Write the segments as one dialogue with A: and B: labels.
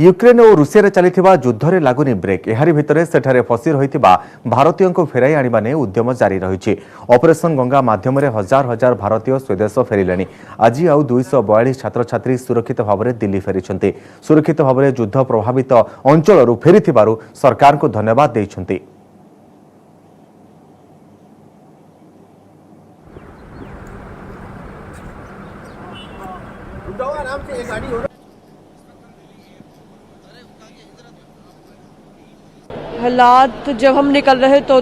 A: Ukraine और Russia रे चलिथिबा युद्धरे लागुनी break एहारी भितरे सेठारे फसी रहिथिबा भारतीयों को फेराई आनिबा ने उद्यम जारी रहिछि। ऑपरेशन गंगा माध्यम रे हजार हजार भारतीय स्वदेश फेरिलेनी। आज आउ 242 छात्र छात्री सुरक्षित भाव में दिल्ली फेरिछन्ति। सुरक्षित भाव में युद्ध प्रभावित अंचलरू फेरिथिबारु सरकार को धन्यवाद दैछन्ति।
B: हालात जब हम निकल रहे तो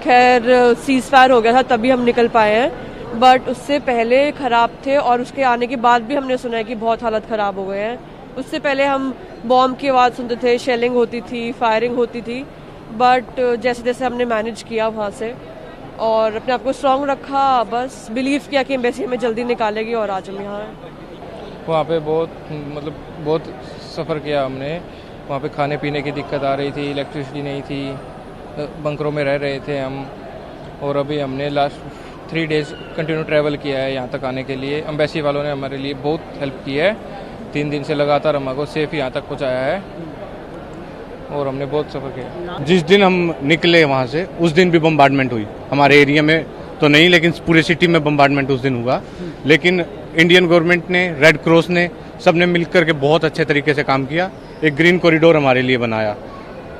B: खैर सीज फायर हो गया था, तभी हम निकल पाए हैं। बट उससे पहले ख़राब थे और उसके आने के बाद भी हमने सुना है कि बहुत हालत ख़राब हो गए हैं। उससे पहले हम बॉम्ब की आवाज़ सुनते थे, शेलिंग होती थी, फायरिंग होती थी। बट जैसे जैसे हमने मैनेज किया वहाँ से और अपने आप को स्ट्रॉन्ग रखा, बस बिलीव किया कि एम्बेसी हमें जल्दी निकालेगी और आज हम यहाँ हैं।
C: वहाँ पे बहुत सफ़र किया हमने। वहाँ पे खाने पीने की दिक्कत आ रही थी, इलेक्ट्रिसिटी नहीं थी, बंकरों में रह रहे थे हम। और अभी हमने लास्ट 3 डेज़ कंटिन्यू ट्रैवल किया है यहाँ तक आने के लिए। एम्बेसी वालों ने हमारे लिए बहुत हेल्प की है। 3 दिन से लगातार हमको सेफ यहाँ तक पहुँचाया है और हमने बहुत सफ़र किया।
D: जिस दिन हम निकले वहाँ से उस दिन भी बम्बार्डमेंट हुई। हमारे एरिया में तो नहीं, लेकिन पूरे सिटी में बम्बार्डमेंट उस दिन हुआ। लेकिन इंडियन गवर्नमेंट ने, रेड क्रॉस ने, सबने मिलकर के बहुत अच्छे तरीके से काम किया। एक ग्रीन कॉरिडोर हमारे लिए बनाया।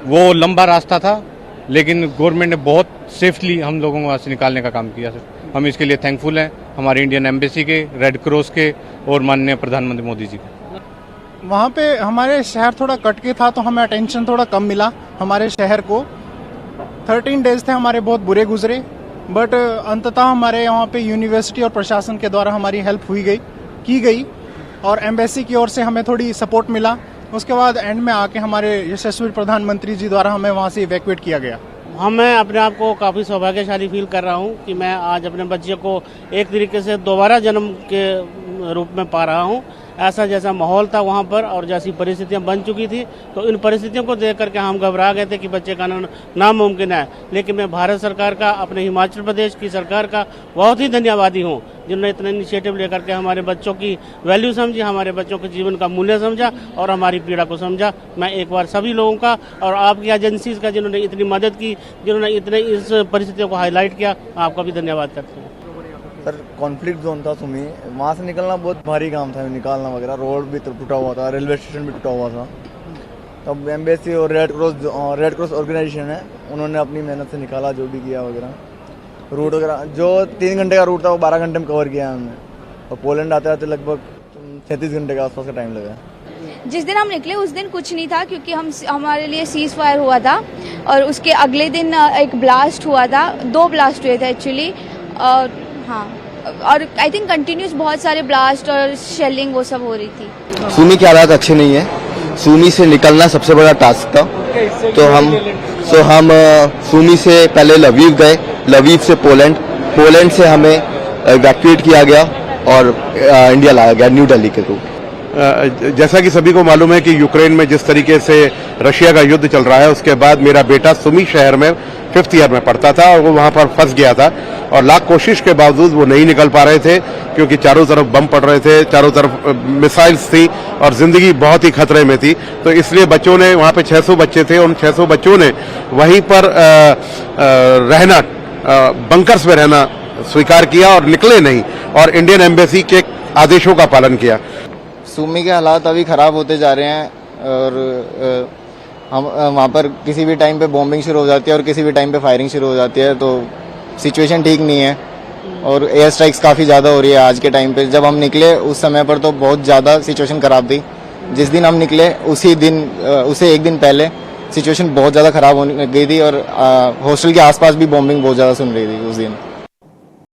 D: वो लंबा रास्ता था लेकिन गवर्नमेंट ने बहुत सेफली हम लोगों को वहाँ से निकालने का काम किया। सर हम इसके लिए थैंकफुल हैं हमारे इंडियन एम्बेसी के, रेड क्रॉस के और माननीय प्रधानमंत्री मोदी जी के।
E: वहाँ पे हमारे शहर थोड़ा कट के था तो हमें अटेंशन थोड़ा कम मिला हमारे शहर को। 13 डेज थे हमारे, बहुत बुरे गुजरे। बट अंततः हमारे यहाँ पे यूनिवर्सिटी और प्रशासन के द्वारा हमारी हेल्प की गई और एम्बेसी की ओर से हमें थोड़ी सपोर्ट मिला। उसके बाद एंड में आके हमारे यशस्वी प्रधानमंत्री जी द्वारा हमें वहाँ से इवैक्यूएट किया गया।
F: मैं अपने आप को काफ़ी सौभाग्यशाली फील कर रहा हूँ कि मैं आज अपने बच्चे को एक तरीके से दोबारा जन्म के रूप में पा रहा हूँ। ऐसा जैसा माहौल था वहाँ पर और जैसी परिस्थितियाँ बन चुकी थी, तो इन परिस्थितियों को देख करके हम घबरा गए थे कि बच्चे का नामुमकिन है। लेकिन मैं भारत सरकार का, अपने हिमाचल प्रदेश की सरकार का बहुत ही धन्यवादी हूँ, जिन्होंने इतना इनिशिएटिव लेकर के हमारे बच्चों की वैल्यू समझी, हमारे बच्चों के जीवन का मूल्य समझा और हमारी पीड़ा को समझा। मैं एक बार सभी लोगों का और आपकी एजेंसीज का जिन्होंने इतनी मदद की, जिन्होंने इतने इस परिस्थितियों को हाईलाइट किया, आपका भी धन्यवाद करते हैं।
G: सर कॉन्फ्लिक्ट जोन था सुमी, वहाँ से निकलना बहुत भारी काम था, निकालना वगैरह। रोड भी टूटा हुआ था, रेलवे स्टेशन भी टूटा हुआ था। तब एम्बेसी और रेड क्रॉस ऑर्गेनाइजेशन है, उन्होंने अपनी मेहनत से निकाला, जो भी किया वगैरह। रूट वगैरह जो 3 घंटे का रूट था वो 12 घंटे में कवर किया हमने। और पोलैंड आते आते लगभग 36 घंटे के आसपास का टाइम लगा।
H: जिस दिन हम निकले उस दिन कुछ नहीं था क्योंकि हमारे लिए सीज फायर हुआ था और उसके अगले दिन एक ब्लास्ट हुआ था। 2 ब्लास्ट हुए थे एक्चुअली। हाँ, और आई थिंक कंटिन्यूस बहुत सारे ब्लास्ट और शेलिंग वो सब हो रही थी।
I: सूमी के हालात अच्छे नहीं है। सूमी से निकलना सबसे बड़ा टास्क था। तो हम सूमी से पहले लवीव गए, लवीव से पोलैंड से हमें इवैक्यूएट किया गया और इंडिया लाया गया न्यू दिल्ली के रूट।
J: जैसा कि सभी को मालूम है कि यूक्रेन में जिस तरीके से रशिया का युद्ध चल रहा है, उसके बाद मेरा बेटा सुमी शहर में 5th ईयर में पढ़ता था और वो वहाँ पर फंस गया था और लाख कोशिश के बावजूद वो नहीं निकल पा रहे थे क्योंकि चारों तरफ बम पड़ रहे थे, चारों तरफ मिसाइल्स थी और जिंदगी बहुत ही खतरे में थी। तो इसलिए बच्चों ने, वहाँ पे 600 बच्चे थे, उन 600 बच्चों ने वहीं पर रहना, बंकर्स में रहना स्वीकार किया और निकले नहीं और इंडियन एम्बेसी के आदेशों का पालन किया।
G: सूमी के हालात अभी ख़राब होते जा रहे हैं और हम वहाँ पर किसी भी टाइम पे बॉम्बिंग शुरू हो जाती है और किसी भी टाइम पे फायरिंग शुरू हो जाती है। तो सिचुएशन ठीक नहीं है और एयर स्ट्राइक्स काफ़ी ज़्यादा हो रही है आज के टाइम पे। जब हम निकले उस समय पर तो बहुत ज़्यादा सिचुएशन ख़राब थी। जिस दिन हम निकले उसे एक दिन पहले सिचुएशन बहुत ज़्यादा ख़राब होने गई थी और हॉस्टल के आसपास भी बॉम्बिंग बहुत ज़्यादा सुन रही थी उस दिन।